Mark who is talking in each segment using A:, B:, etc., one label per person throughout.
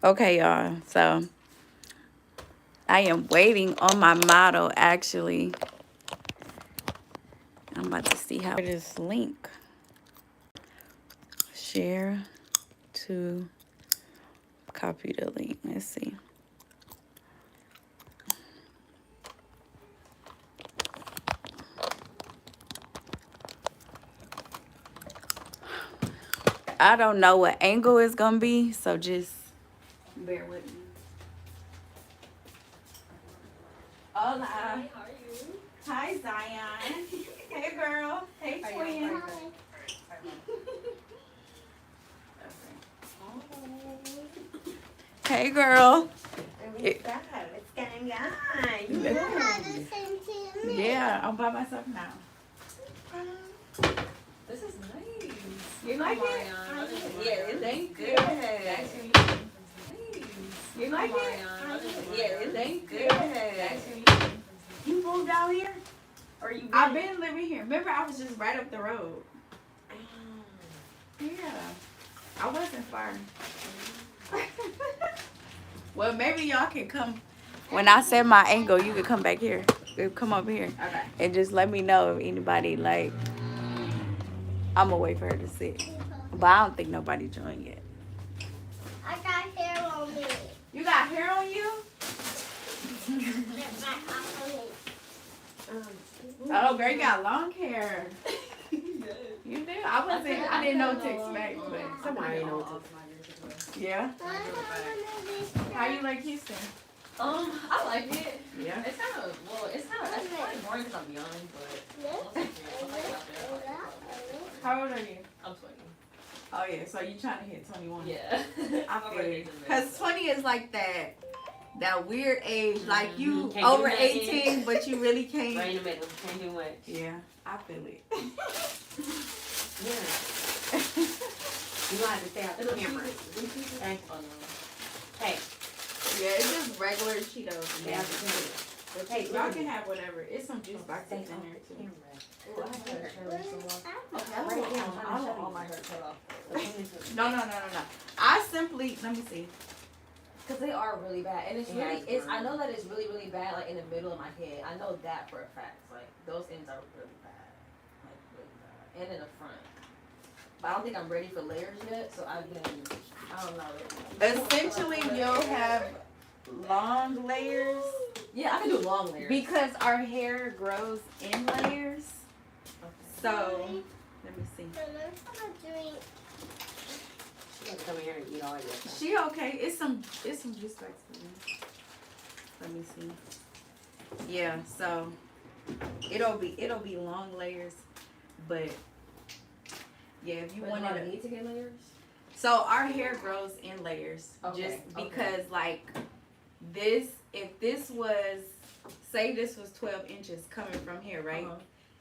A: Okay, y'all. So I am waiting on my model. Actually, I'm about to see how this link share to copy the link. Let's see. I don't know what angle it's gonna be, so just bear with me. Hola. Hi, how are you? Hi, Zion. Hey, girl. Hey, twin. Hey, girl.
B: What's going on? You
A: Yeah. Yeah, I'm by myself now.
B: This is nice.
A: You like it?
B: Yeah, it's
A: Thank
B: good.
A: you.
B: Nice.
A: You like it?
B: Yeah, it's
A: Thank you.
B: good. You moved out here? Or you?
A: I've been living here. Remember, I was just right up the road. Yeah. I wasn't far. Well, maybe y'all can come. When I set my angle, you can come back here. You come over here.
B: Okay.
A: And just let me know if anybody, like, I'm going to wait for her to sit. But I don't think nobody joined yet.
C: I got hair on me.
A: You got hair on you? Oh, girl, you got long hair. You do? I didn't know what to expect, but
B: Somebody didn't know what to.
A: yeah. How you like Houston?
B: I like it.
A: Yeah.
B: It's kind of boring because I'm young, but
A: How old are you?
B: I'm 20.
A: Oh, yeah, so you trying to hit 21.
B: Yeah.
A: I feel you. Because 20 is like that weird age, like you
B: Can't
A: over
B: do
A: 18, but you really can't.
B: Right in the middle. Can't do much.
A: Yeah, I feel it.
B: Yeah. You gonna have to stay out the camera. Thanks. Hey.
A: Yeah, it's just regular Cheetos.
B: Yeah.
A: Hey, y'all can have whatever. It's some juice boxes in there too.
B: Oh, I have my hair so long. Okay, I'm right now. I want all my hair cut off.
A: No. I simply, let me see.
B: Because they are really bad. And it's really, I know that it's really, really bad, like in the middle of my head. I know that for a fact. Like, those ends are really bad. Like, really bad. And in the front. But I don't think I'm ready for layers yet, so I've been, I don't know.
A: Essentially, you'll have long layers.
B: Yeah, I can do long layers.
A: Because our hair grows in layers.
B: Okay.
A: So, let me see.
B: She gotta come in here and eat all your stuff.
A: She okay. It's some juice bags for me. Let me see. Yeah, so it'll be long layers, but yeah, if you want
B: to need to get layers.
A: So our hair grows in layers,
B: Okay,
A: just because like this. If this was, say this was 12 inches coming from here, right?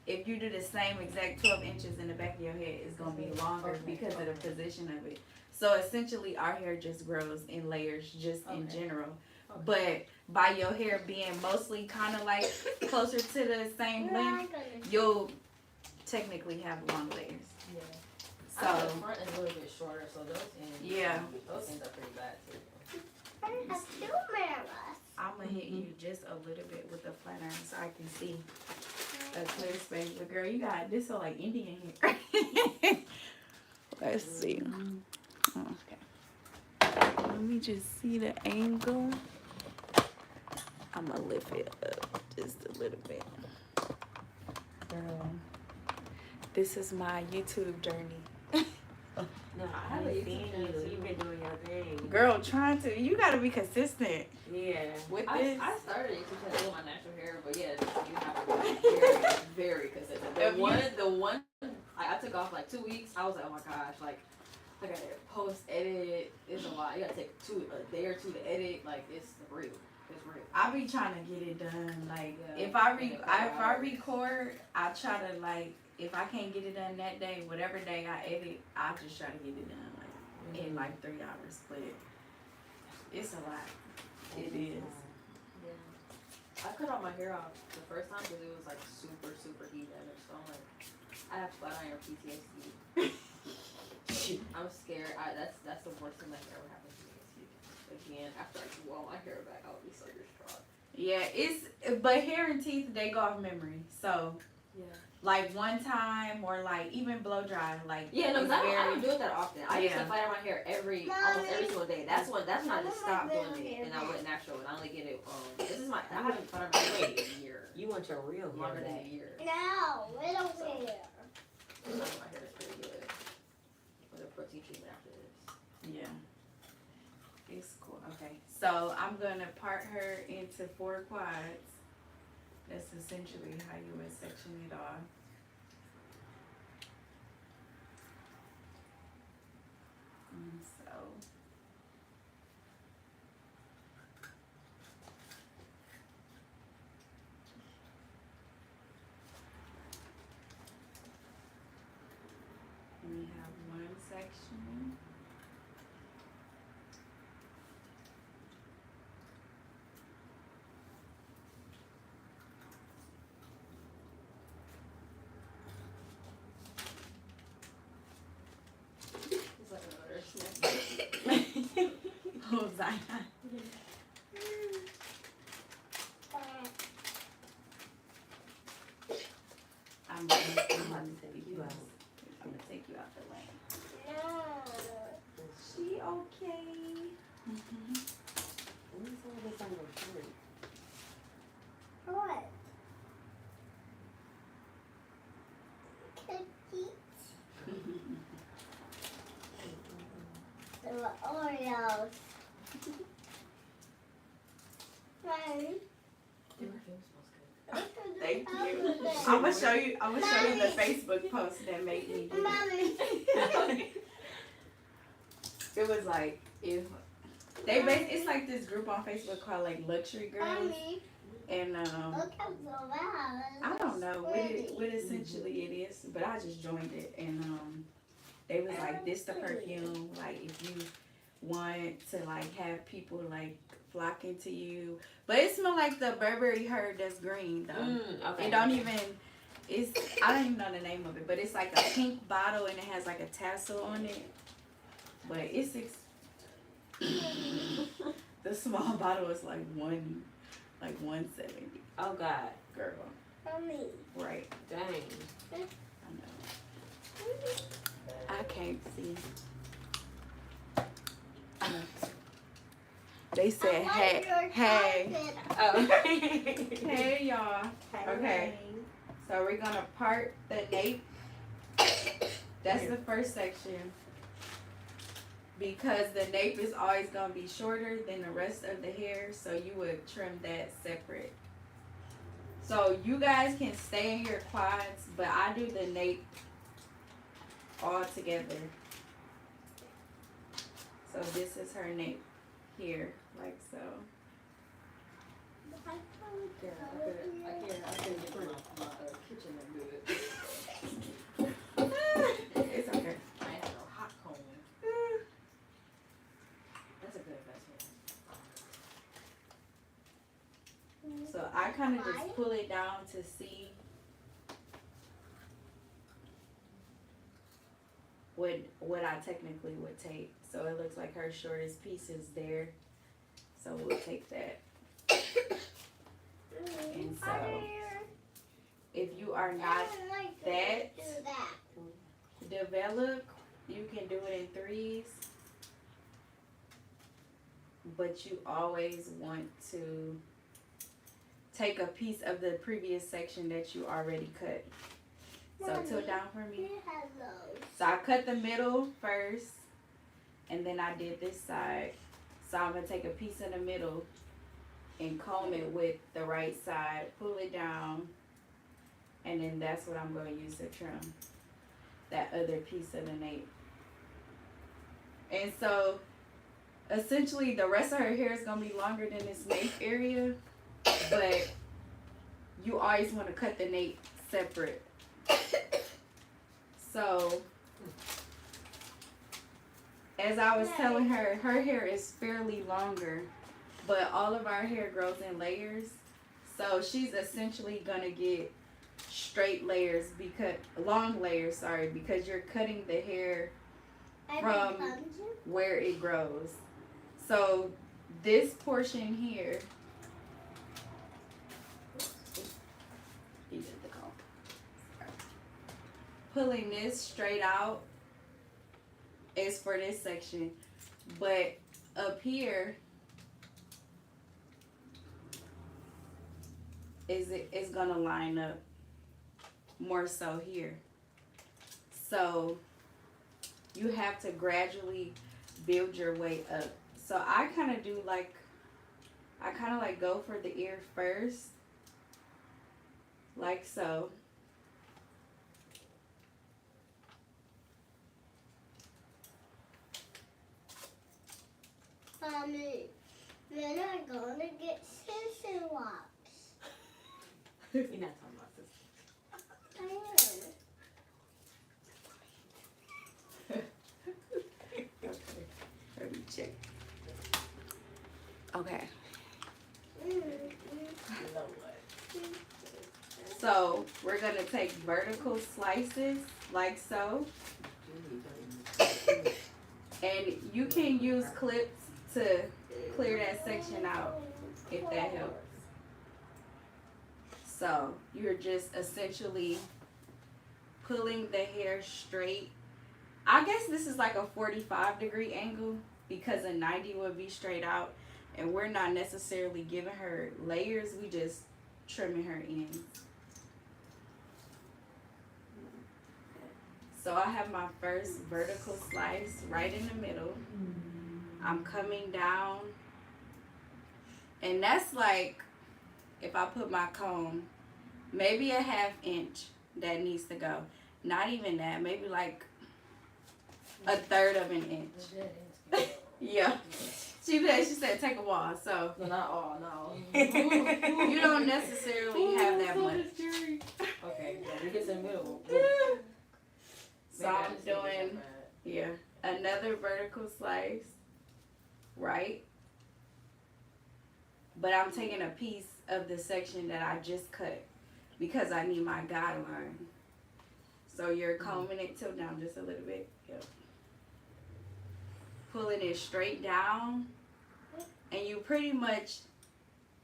A: If you do the same exact 12 inches in the back of your head, it's gonna be longer because of the position of it. So essentially, our hair just grows in layers, just in general. But by your hair being mostly kind of like closer to the same length, you'll technically have long layers.
B: Yeah.
A: So
B: the front is a little bit shorter, so those ends.
A: Yeah.
B: Those ends are pretty bad too.
A: I'm gonna hit you just a little bit with the flat iron so I can see a clear space. But girl, you got this so like Indian hair. Let's see. Okay. Let me just see the angle. I'm gonna lift it up just a little bit. Girl, this is my YouTube journey.
B: No, I haven't seen you. You've been doing your thing.
A: Girl, trying to. You gotta be consistent.
B: Yeah.
A: With
B: this. I started YouTube channel with my natural hair, but yeah, you have to be very, very consistent. The one, I took off like 2 weeks. I was like, oh my gosh, like, I gotta post, edit. It's a lot. You gotta take a day or two to edit. Like, it's real. It's real.
A: I be trying to get it done. Like, if I record, I try to like. If I can't get it done that day, whatever day I edit, I just try to get it done like in like 3 hours. But it's a lot. It is.
B: Yeah. I cut all my hair off the first time because it was like super, super heat damage. So I'm like, I have flat iron PTSD. I'm scared. That's the worst thing that can ever happen to me. weekend after I grew all my hair back. I would be so distraught.
A: Yeah, but hair and teeth, they go off memory. So,
B: Yeah.
A: like one time or like even blow dry, like
B: Yeah, no,
A: it's
B: because I don't do it that often. I used to
A: Yeah.
B: fight my hair almost every single day. That's when I just stopped doing it and I went natural and I only get it. I haven't fired my hair in a year.
D: You want your real hair
B: Longer than
D: back.
B: a year.
C: No, we don't
B: So.
C: care.
B: My hair is pretty good. With a protein treatment after this.
A: Yeah. It's cool. Okay. So I'm gonna part her into 4 quads. That's essentially how you would section it off. And so we have one section.
B: It's like another snack.
A: Oh, Zion. I'm gonna take you out. I'm gonna take you out the lane.
C: No.
A: She okay?
D: When is all this on your shirt?
C: What? Cookies. There were Oreos. Mommy.
B: Your perfume smells good.
A: Thank you. I'm gonna show you the Facebook post that made me do that.
C: Mommy.
A: It was like if it's like this group on Facebook called like Luxury Girls,
C: Mommy.
A: and
C: Look at the wow.
A: I don't know what essentially it is, but I just joined it, and they was like, this the perfume, like if you want to like have people like flocking to you, but it smell like the Burberry herb that's green though.
D: Okay.
A: It don't even. I don't even know the name of it, but it's like a pink bottle and it has like a tassel on it. But it's the small bottle is like 170.
D: Oh God.
A: Girl,
C: Mommy.
A: right?
D: Dang.
A: I know. I can't see. They said, hey,
D: Oh.
A: hey, y'all. Okay. So we're gonna part the nape. That's the first section. Because the nape is always gonna be shorter than the rest of the hair, so you would trim that separate. So you guys can stay in your quads, but I do the nape all together. So this is her nape here, like so.
B: I couldn't turn off my kitchen that good.
A: It's okay.
B: I ain't had no hot comb. That's a good investment.
A: So I kind of just pull it down to see what I technically would take. So it looks like her shortest piece is there. So we'll take that. And so if you are not that developed, you can do it in 3s. But you always want to take a piece of the previous section that you already cut. So tilt down for me. So I cut the middle first, and then I did this side. So I'm gonna take a piece in the middle and comb it with the right side, pull it down, and then that's what I'm gonna use to trim that other piece of the nape. And so essentially the rest of her hair is gonna be longer than this nape area, but you always want to cut the nape separate. So as I was telling her, her hair is fairly longer, but all of our hair grows in layers. So she's essentially gonna get straight layers, long layers, because you're cutting the hair from where it grows. So this portion here, he did the comb. Pulling this straight out is for this section, but up here is gonna line up more so here. So you have to gradually build your way up. So I kind of do like, I kind of like go for the ear first, like so.
C: Mommy, when are gonna get scissor locks?
D: You're not talking about this.
C: I am.
A: Okay, let me check. Okay,
C: Mm-hmm.
D: You know what?
A: so we're gonna take vertical slices like so, and you can use clips to clear that section out if that helps. So you're just essentially pulling the hair straight. I guess this is like a 45-degree angle because a 90 would be straight out, and we're not necessarily giving her layers, we just trimming her ends. So I have my first vertical slice right in the middle. I'm coming down, and that's like, if I put my comb, maybe a 1/2 inch that needs to go. Not even that, maybe like a 1/3 of an inch. Yeah. She said take a wall, so
B: No, not all, no.
A: you don't necessarily have that much.
B: Okay, yeah, we get to the middle.
A: So I'm doing, yeah, another vertical slice, right? But I'm taking a piece of the section that I just cut because I need my guideline. So you're combing it till down just a little bit. Yep. Pulling it straight down, and you pretty much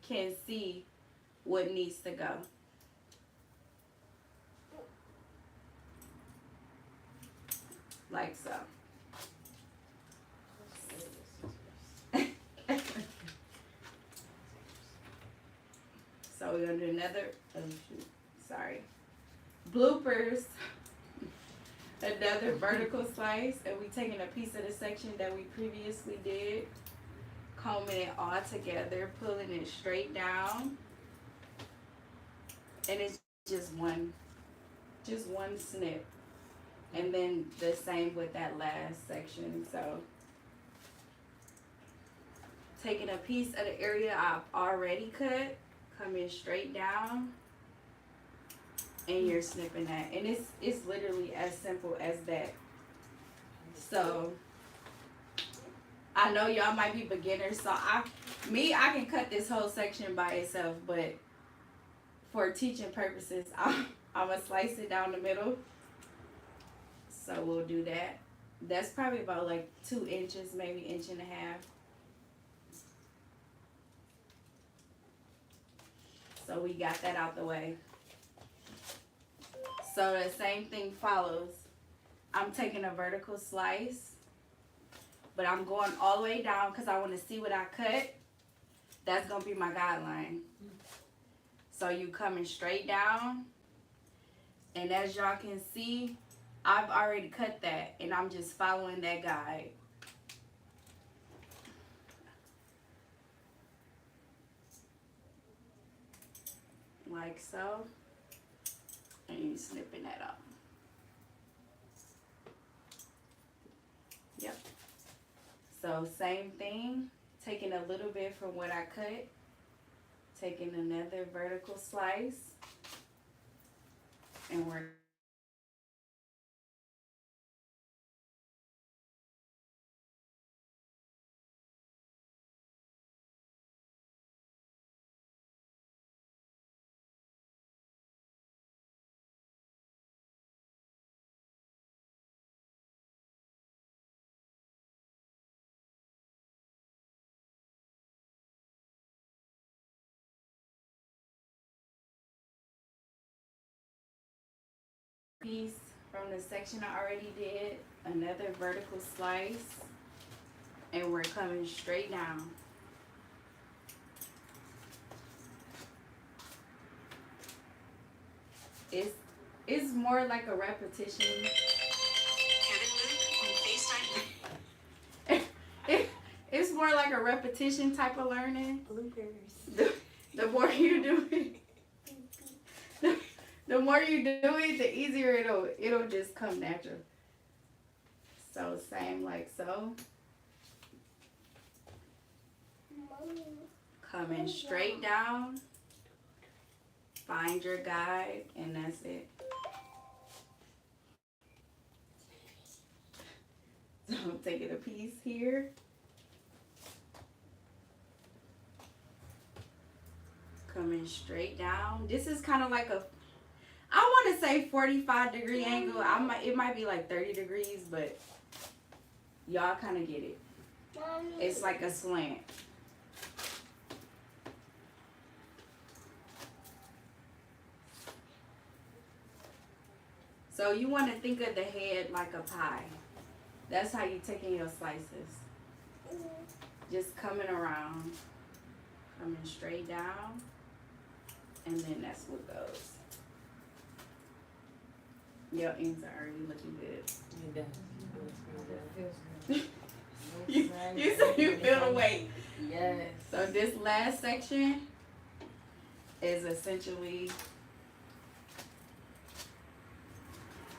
A: can see what needs to go. Like so. So we're gonna do another, oh shoot, sorry. Bloopers. Another vertical slice, and we taking a piece of the section that we previously did, combing it all together, pulling it straight down, and it's just one snip. And then the same with that last section. So taking a piece of the area I've already cut, coming straight down, and you're snipping that. And it's literally as simple as that. So I know y'all might be beginners, so I can cut this whole section by itself, but for teaching purposes, I'm gonna slice it down the middle. So we'll do that. That's probably about like 2 inches, maybe 1.5 inches. So we got that out the way. So the same thing follows. I'm taking a vertical slice, but I'm going all the way down because I want to see what I cut. That's going to be my guideline. So you coming straight down, and as y'all can see, I've already cut that, and I'm just following that guide. Like so. And you snipping that up. Yep. So same thing, taking a little bit from what I cut, taking another vertical slice, and we're piece from the section I already did, another vertical slice, and we're coming straight down. It's more like a repetition.
E: Kevin Luke on FaceTime.
A: It's more like a repetition type of learning.
D: Bloopers.
A: The more you do it, the more you do it, the easier it'll just come natural. So same like so. Coming straight down. Find your guide, and that's it. So I'm taking a piece here. Coming straight down. This is kind of like a, I want to say 45-degree angle. It might be like 30 degrees, but y'all kind of get it. It's like a slant. So you want to think of the head like a pie. That's how you taking your slices. Just coming around, coming straight down, and then that's what goes. Your ends are already looking good. You said you feel the weight.
B: Yes.
A: So this last section is essentially,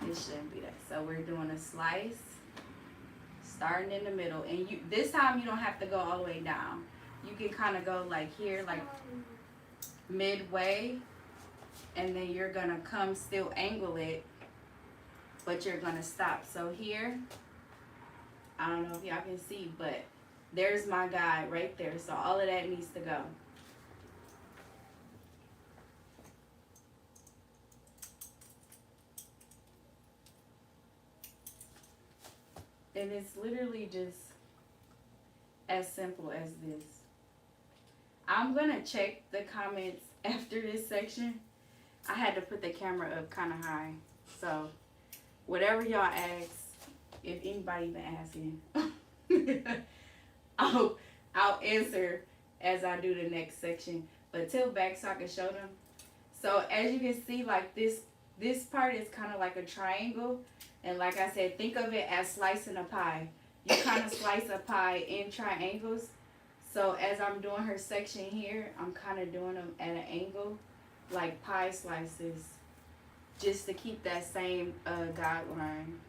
A: it shouldn't be that. So we're doing a slice, starting in the middle, and this time you don't have to go all the way down. You can kind of go like here, like midway, and then you're gonna come still angle it, but you're gonna stop. So here, I don't know if y'all can see, but there's my guide right there. So all of that needs to go. And it's literally just as simple as this. I'm gonna check the comments after this section. I had to put the camera up kind of high. So whatever y'all ask, if anybody been asking, I'll answer as I do the next section. But tilt back so I can show them. So as you can see, like this part is kind of like a triangle. And like I said, think of it as slicing a pie. You kind of slice a pie in triangles. So as I'm doing her section here, I'm kind of doing them at an angle, like pie slices, just to keep that same guideline.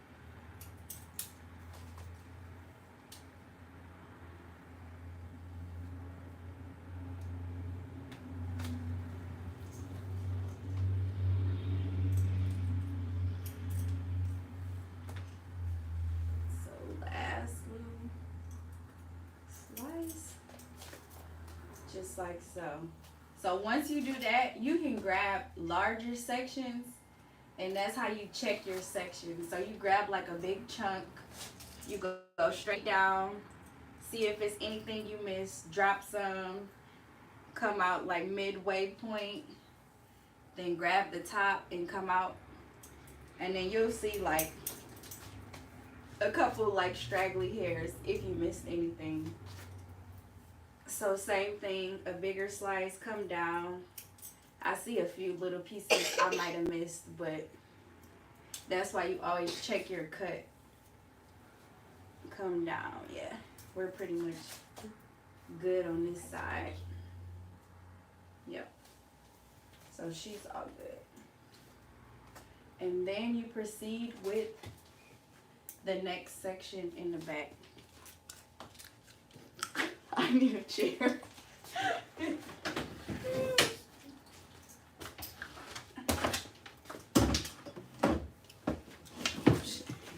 A: Just like so. So once you do that, you can grab larger sections, and that's how you check your sections. So you grab like a big chunk, you go straight down, see if it's anything you missed, drop some, come out like midway point, then grab the top and come out, and then you'll see like a couple like straggly hairs if you missed anything. So same thing, a bigger slice, come down. I see a few little pieces I might have missed, but that's why you always check your cut. Come down, yeah. We're pretty much good on this side. Yep. So she's all good. And then you proceed with the next section in the back. I need a chair.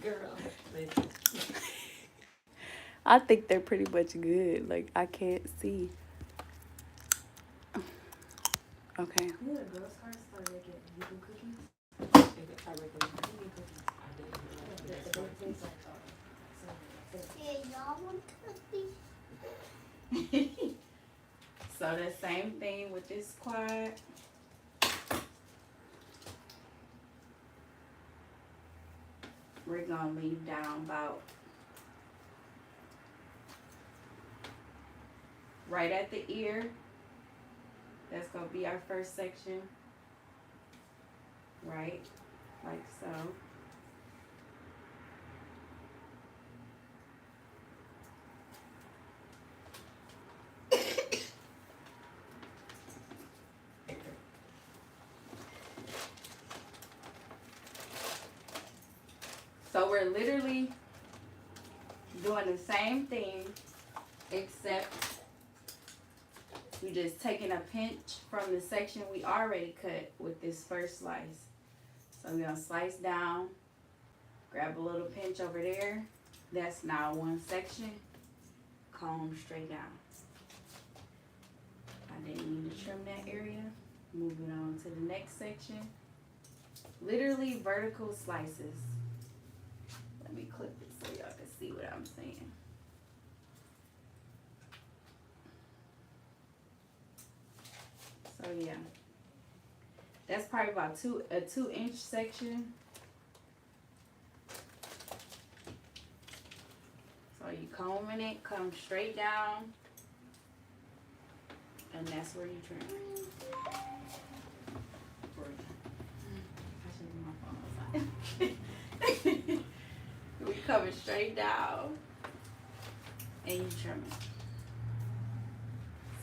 D: Girl.
A: I think they're pretty much good. Like, I can't see. Okay.
D: You know, girls first started making vegan cookies. They get started making vegan cookies. I didn't know that.
C: Yeah, y'all want cookies?
A: So the same thing with this quad. we're gonna leave down about right at the ear. That's gonna be our first section. Right, like so. So we're literally doing the same thing, except we just taking a pinch from the section we already cut with this first slice. So we're gonna slice down, grab a little pinch over there. That's now one section. Comb straight down. I didn't need to trim that area. Moving on to the next section. Literally vertical slices. Let me clip it so y'all can see what I'm saying. So yeah, that's probably about a 2-inch section. So you combing it, come straight down, and that's where you trim. I should leave my phone outside. We coming straight down, and you trim it.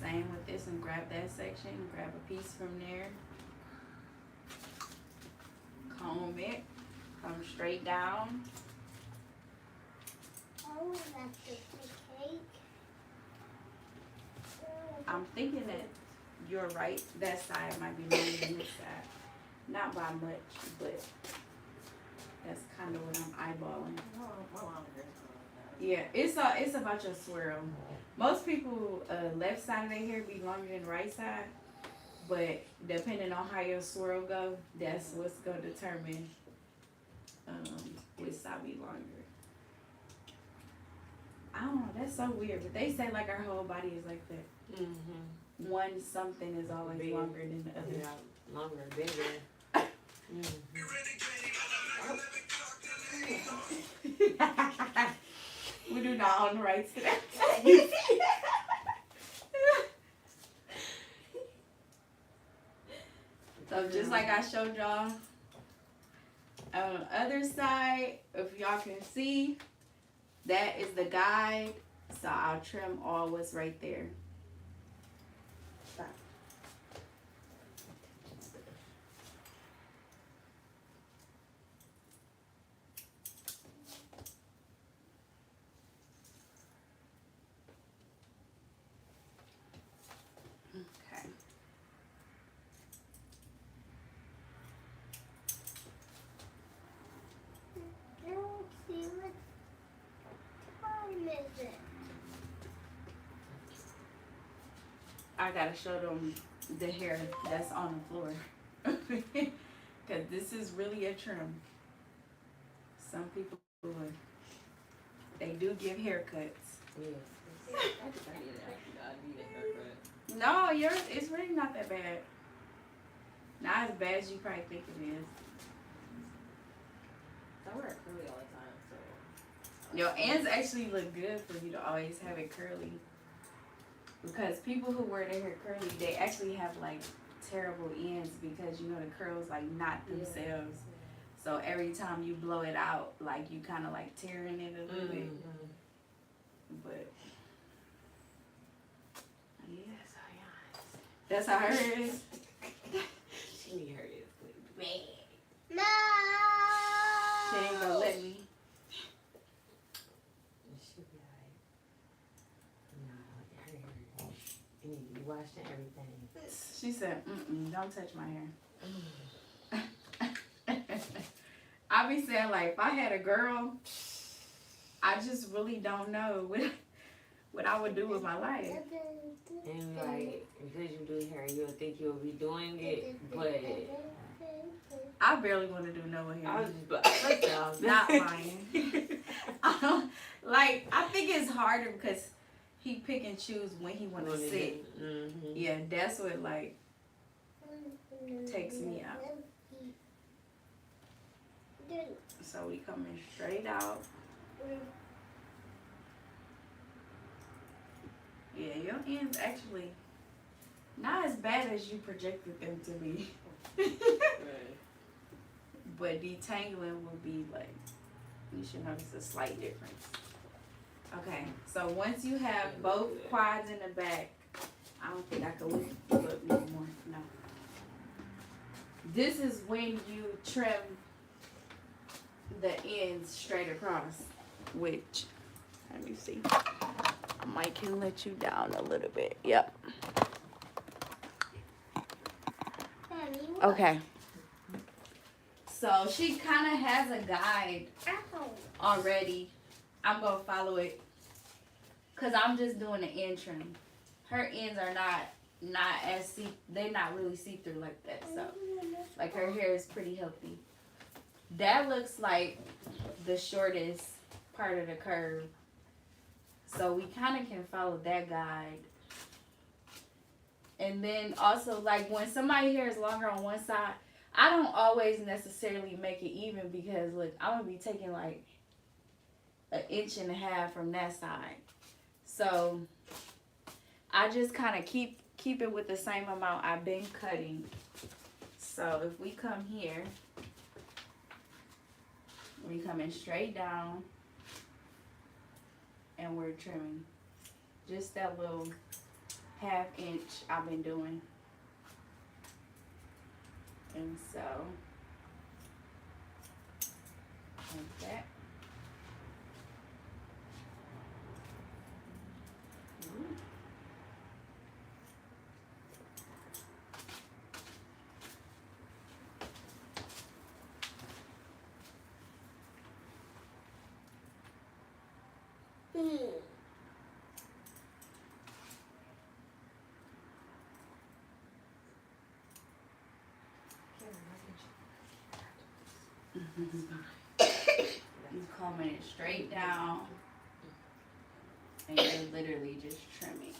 A: Same with this one. Grab that section, grab a piece from there, comb it, come straight down.
C: Oh, that's the cake.
A: I'm thinking that you're right. That side might be longer than this side. Not by much, but that's kind of what I'm eyeballing. Yeah, it's about your swirl. Most people, left side of their hair be longer than the right side, but depending on how your swirl go, that's what's gonna determine which side be longer. I don't know, that's so weird, but they say like our whole body is like that.
D: Mm-hmm.
A: One something is always
D: Big.
A: longer than the other.
D: Yeah, longer, bigger.
A: We do not own the rights to that. So just like I showed y'all on the other side, if y'all can see, that is the guide. So I'll trim all what's right there. Okay.
C: I don't see what time is it.
A: I gotta show them the hair that's on the floor. Cause this is really a trim. Some people, they do give haircuts.
D: Yeah.
B: I just need it actually. I need a haircut.
A: No, yours, it's really not that bad. Not as bad as you probably think it is.
B: I wear it curly all the time, so.
A: Your ends actually look good for you to always have it curly. Because people who wear their hair curly, they actually have like terrible ends because you know the curls like knot themselves. So every time you blow it out, like you kind of like tearing it a little bit. But yeah, that's how hers is.
D: She need her is
C: No!
A: She ain't gonna let me.
D: She'll be alright. No, her hair. It need to be washed and everything.
A: She said, don't touch my hair. I be saying like, if I had a girl, I just really don't know what I would do with my life.
D: And like, because you do hair, you'll think you'll be doing it, but
A: I barely want to do no hair.
D: I was just
A: Not mine. I think it's harder because he pick and choose when he want to sit.
D: Mm-hmm.
A: Yeah, that's what like takes me out. So we coming straight out. Yeah, your ends actually not as bad as you projected them to be. But detangling will be like, you should notice a slight difference. Okay, so once you have both quads in the back, I don't think I can look up anymore. No. This is when you trim the ends straight across, which, let me see. Mike can let you down a little bit. Yep. Okay. So she kind of has a guide already. I'm going to follow it because I'm just doing the end trim. Her ends are not as they're not really see-through like that. So, like, her hair is pretty healthy. That looks like the shortest part of the curve. So we kind of can follow that guide. And then also, like, when somebody's hair is longer on one side, I don't always necessarily make it even because, look, I'm going to be taking, like, 1.5 inches from that side. So I just kind of keep it with the same amount I've been cutting. So if we come here, we coming straight down and we're trimming just that little 1/2 inch I've been doing. And so like that. Ooh. He's combing it straight down, and you're literally just trimming.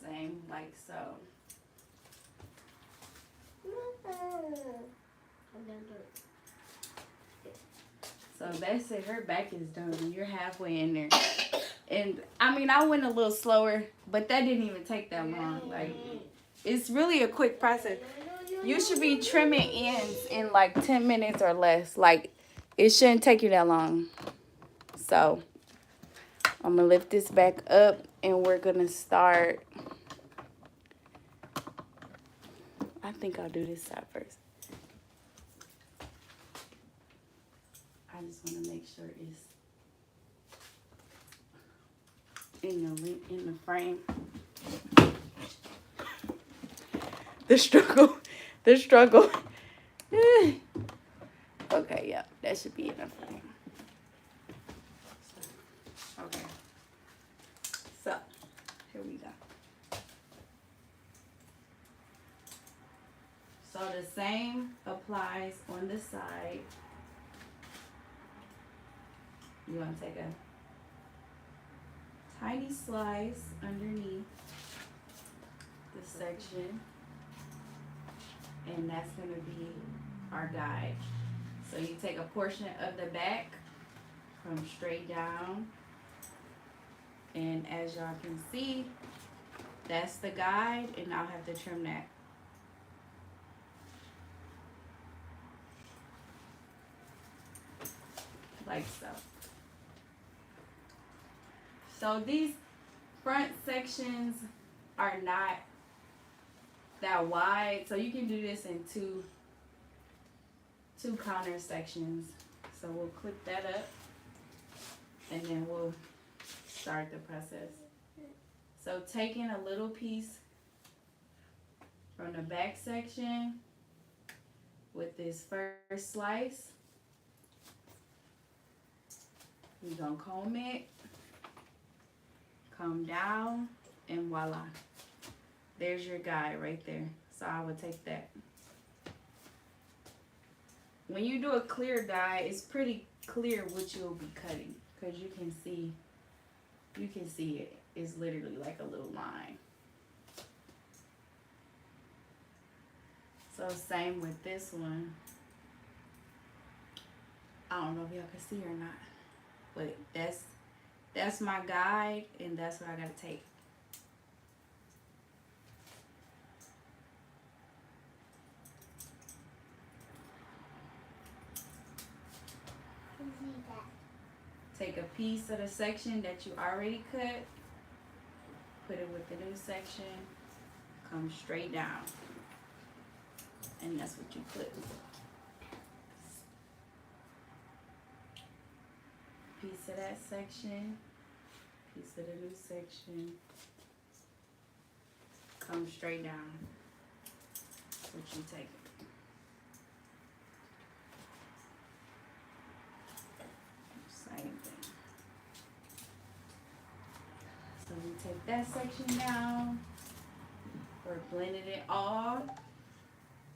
A: Same like so. So that's it. Her back is done. You're halfway in there. And I mean, I went a little slower, but that didn't even take that long. Like, it's really a quick process. You should be trimming ends in like 10 minutes or less. Like, it shouldn't take you that long. So, I'm going to lift this back up and we're going to start. I think I'll do this side first. I just want to make sure it's in the frame. The struggle. Okay, yeah, that should be enough for him. Okay. So, here we go. So the same applies on the side. You want to take a tiny slice underneath this section. And that's going to be our guide. So you take a portion of the back, come straight down. And as y'all can see, that's the guide, and I'll have to trim that. Like so. So these front sections are not that wide, so you can do this in two counter sections. So we'll clip that up and then we'll start the process. So taking a little piece from the back section with this first slice, we're gonna comb it, come down, and voila. There's your guide right there. So I would take that. When you do a clear guide, it's pretty clear what you'll be cutting because you can see it. It's literally like a little line. So same with this one. I don't know if y'all can see or not, but that's my guide, and that's what I gotta take. Take a piece of the section that you already cut, put it with the new section, come straight down, and that's what you put. Piece of that section, piece of the new section, come straight down. That's what you take. Same thing. So we take that section down. We're blending it all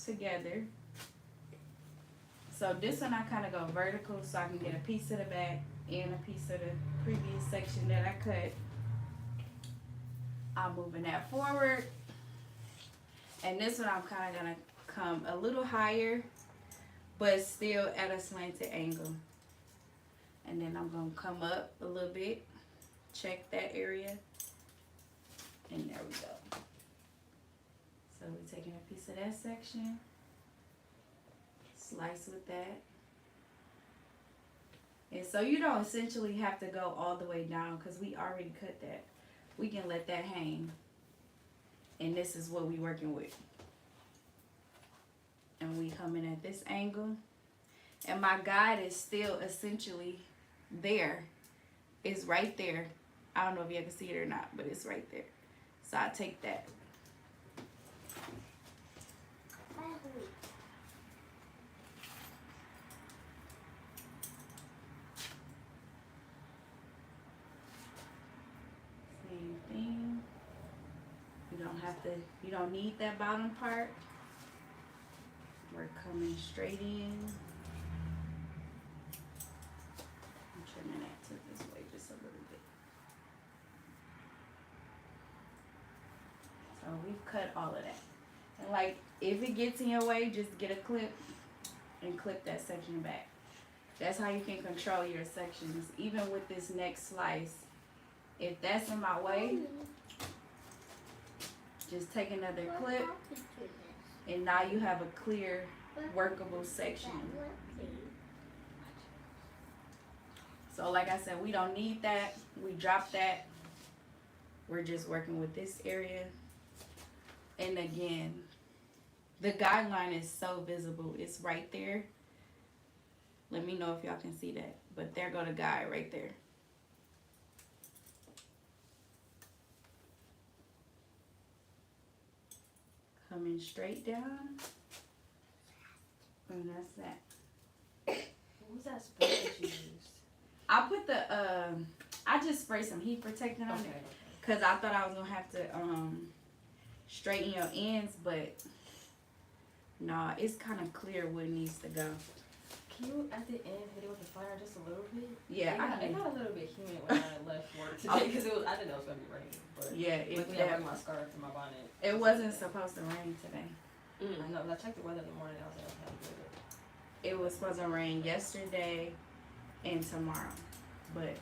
A: together. So this one I kind of go vertical so I can get a piece of the back and a piece of the previous section that I cut. I'm moving that forward. And this one I'm kind of going to come a little higher, but still at a slanted angle. And then I'm going to come up a little bit, check that area, and there we go. So we're taking a piece of that section, slice with that. And so you don't essentially have to go all the way down because we already cut that. We can let that hang. And this is what we're working with. And we come in at this angle. And my guide is still essentially there. It's right there. I don't know if you can see it or not, but it's right there. So I take that. Same thing. You don't need that bottom part. We're coming straight in. I'm trimming that to this way just a little bit. So we've cut all of that. And like, if it gets in your way, just get a clip and clip that section back. That's how you can control your sections. Even with this next slice, if that's in my way, just take another clip, and now you have a clear, workable section. So like I said, we don't need that. We drop that. We're just working with this area. And again, the guideline is so visible. It's right there. Let me know if y'all can see that. But there go the guide right there. Coming straight down. And that's that.
B: What was that spray that you used?
A: I put the I just sprayed some heat protectant on it because I thought I was gonna have to straighten your ends, but nah, it's kind of clear where it needs to go.
B: Can you at the end hit it with the fire just a little bit?
A: Yeah,
B: it got a little bit humid when I left work today because I didn't know it was gonna be raining. But
A: yeah,
B: with me having my scarf and my bonnet.
A: It wasn't supposed to rain today.
B: I know. I checked the weather in the morning. I was like, okay, good.
A: It was supposed to rain yesterday and tomorrow, but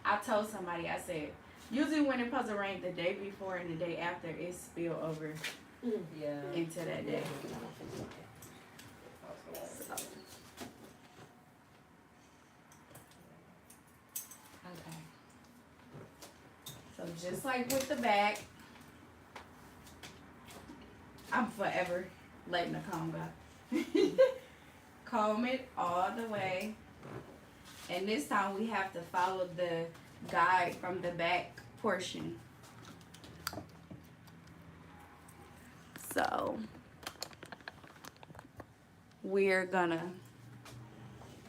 A: I told somebody, I said, usually when it's supposed to rain the day before and the day after, it spill over into that day. Okay. So just like with the back, I'm forever letting the comb go. Comb it all the way. And this time we have to follow the guide from the back portion. So we're gonna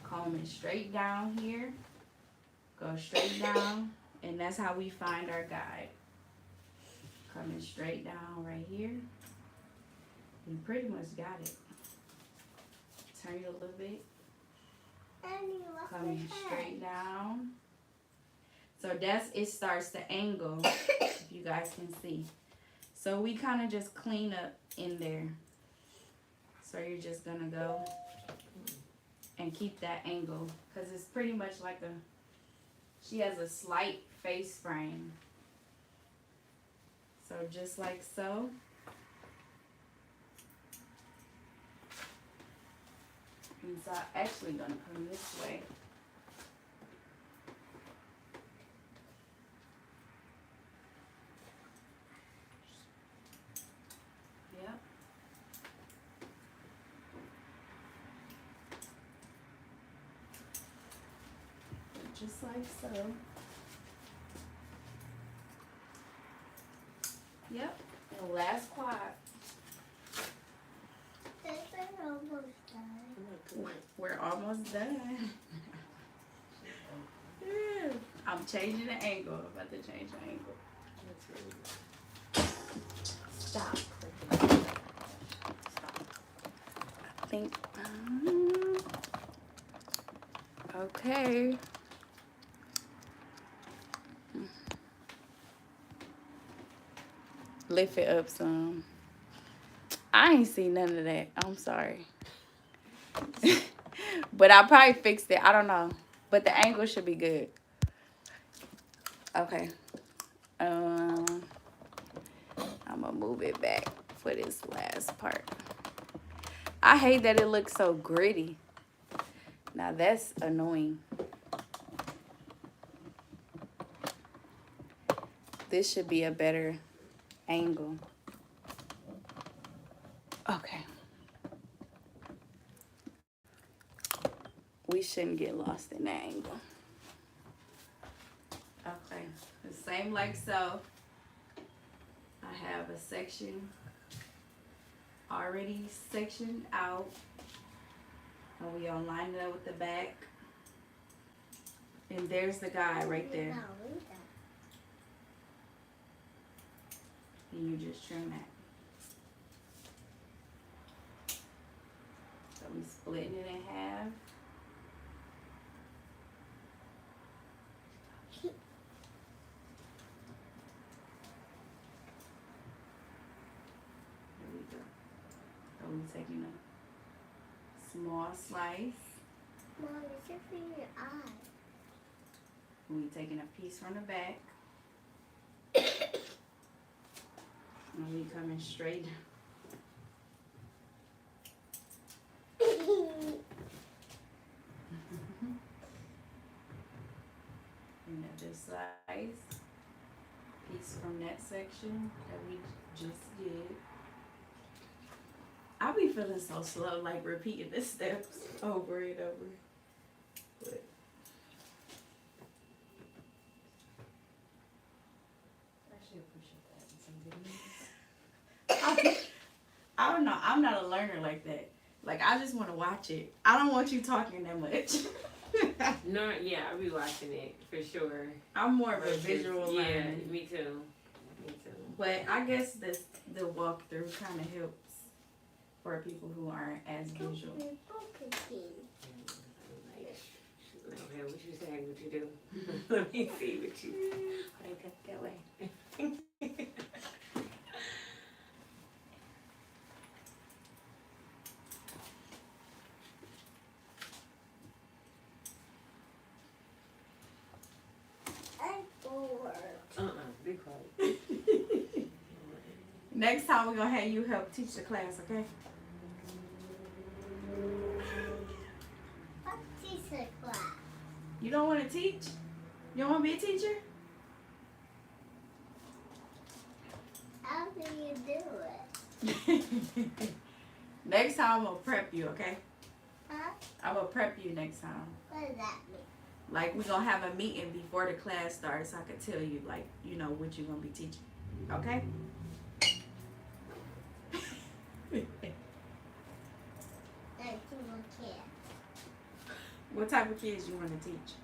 A: comb it straight down here, go straight down, and that's how we find our guide. Coming straight down right here. We pretty much got it. Turn it a little bit. Coming straight down. So it starts to angle, if you guys can see. So we kind of just clean up in there. So you're just gonna go and keep that angle because it's pretty much like she has a slight face frame. So just like so. And so I'm actually gonna come this way. Yep. Just like so. Yep. And last quad.
C: This is almost done.
A: We're almost done. Yeah. I'm changing the angle. I'm about to change the angle. Stop. I think. Okay. Lift it up some. I ain't see none of that. I'm sorry. But I probably fixed it. I don't know. But the angle should be good. Okay. I'm gonna move it back for this last part. I hate that it looks so gritty. Now that's annoying. This should be a better angle. Okay. We shouldn't get lost in that angle. Okay, the same like so. I have a section already sectioned out. And we gonna line it up with the back. And there's the guy right there. And you just trim that. So we splitting it in half. There we go. So we taking a small slice.
C: Mom, it's just in your eye.
A: We taking a piece from the back. And we coming straight. Another slice. Piece from that section that we just did. I be feeling so slow, like repeating the steps over and over. But I don't know. I'm not a learner like that. Like, I just want to watch it. I don't want you talking that much.
D: No, yeah, I'll be watching it for sure.
A: I'm more of a visual learner.
D: Yeah, me too. Me too.
A: But I guess the walkthrough kind of helps for people who aren't as visual.
D: I don't care what you say, what you do. Let me see what you do. I got that way. Be quiet.
A: Next time we're going to have you help teach the class, okay?
C: Let's teach the class.
A: You don't want to teach? You don't want to be a teacher?
C: How do you do it?
A: Next time I'm going to prep you, okay?
C: Huh?
A: I'm going to prep you next time.
C: What does that mean?
A: Like, we're going to have a meeting before the class starts so I can tell you, like, you know, what you're going to be teaching. Okay?
C: Like two more kids.
A: What type of kids you want to teach?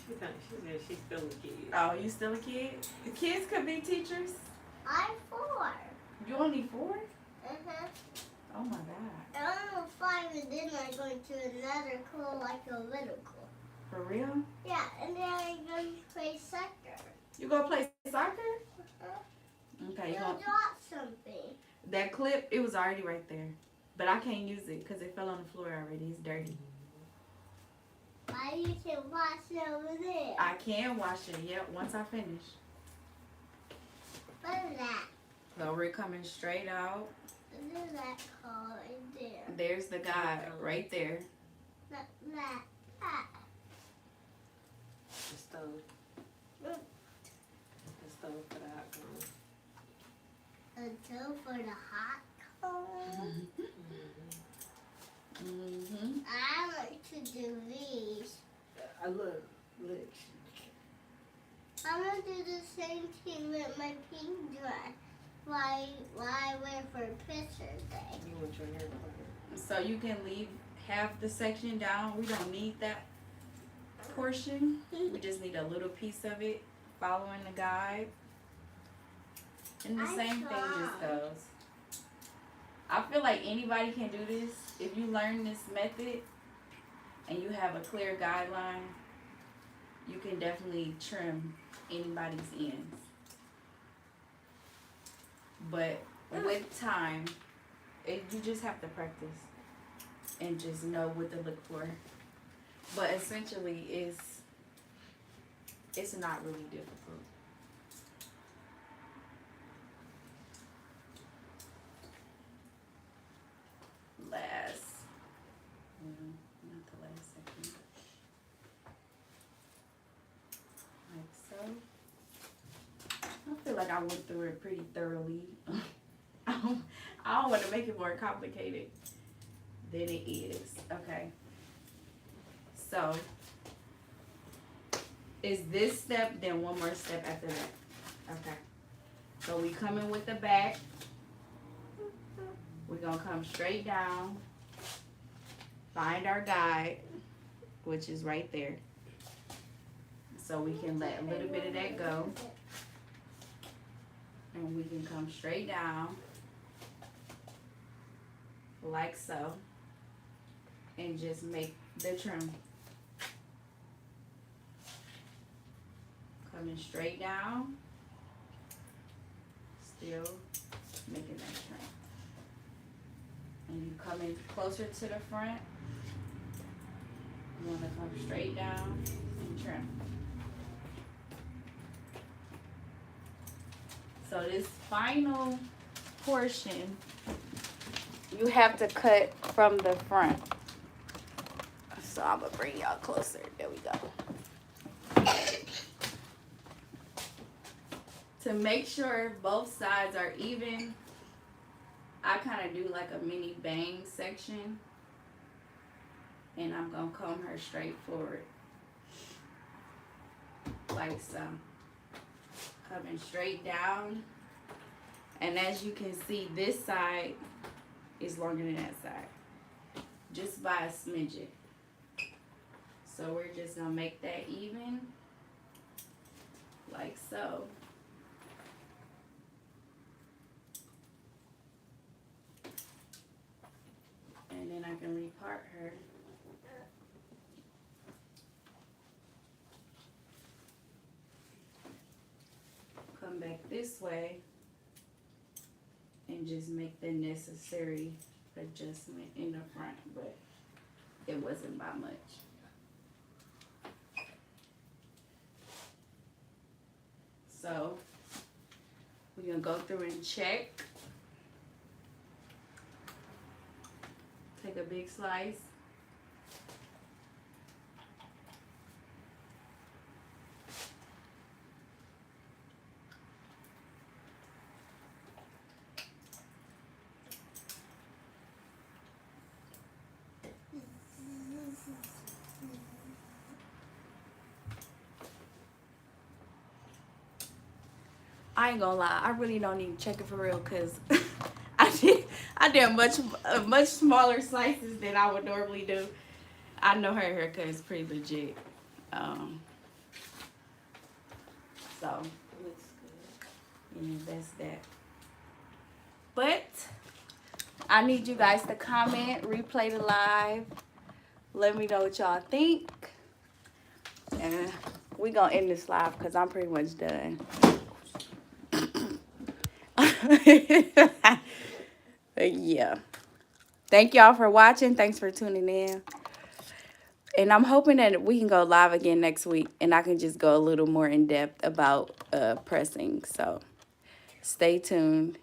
D: She said she's still a kid.
A: Oh, you still a kid? The kids could be teachers?
C: I'm 4.
A: You only 4?
C: Uh-huh.
A: Oh, my God.
C: I'm 5 and then I'm going to another school like a little school.
A: For real?
C: Yeah, and then I'm going to play soccer.
A: You going to play soccer?
C: Uh-huh.
A: Okay.
C: You'll drop something.
A: That clip, it was already right there. But I can't use it because it fell on the floor already. It's dirty.
C: Why you can wash it over there?
A: I can wash it, yep, once I finish.
C: What is that?
A: So we're coming straight out.
C: What is that called right there?
A: There's the guide right there.
C: That.
D: The stove. The stove for the hot cone.
C: A dough for the hot cone.
A: Mm-hmm.
C: I like to do these.
D: Look.
C: I'm gonna do the same thing with my pink dress. Why I wear for picture day.
D: You want your hair parted.
A: So you can leave half the section down. We don't need that portion. We just need a little piece of it following the guide. And the
C: I
A: same thing
C: tried.
A: just goes. I feel like anybody can do this. If you learn this method and you have a clear guideline, you can definitely trim anybody's ends. But with time, you just have to practice and just know what to look for. But essentially, it's not really difficult. Not the last section. Like so. I feel like I went through it pretty thoroughly. I don't want to make it more complicated than it is. Okay. So, is this step, then one more step after that. Okay. So we come in with the back. We're going to come straight down. Find our guide, which is right there. So we can let a little bit of that go. And we can come straight down. Like so. And just make the trim. Coming straight down. Still making that trim. And you come in closer to the front. You want to come straight down and trim. So this final portion, you have to cut from the front. So I'm going to bring y'all closer. There we go. To make sure both sides are even, I kind of do like a mini bang section. And I'm going to comb her straight forward. Like so. Coming straight down. And as you can see, this side is longer than that side. Just by a smidgen. So we're just going to make that even. Like so. And then I can repart her. Come back this way and just make the necessary adjustment in the front, but it wasn't by much. So we're gonna go through and check. Take a big slice. I ain't gonna lie, I really don't even check it for real because I did much smaller slices than I would normally do. I know her haircut is pretty legit. So
D: Looks good.
A: yeah, that's that. But I need you guys to comment, replay the live. Let me know what y'all think. And we gonna end this live because I'm pretty much done. Yeah. thank y'all for watching. Thanks for tuning in. And I'm hoping that we can go live again next week, and I can just go a little more in depth about pressing. So stay tuned.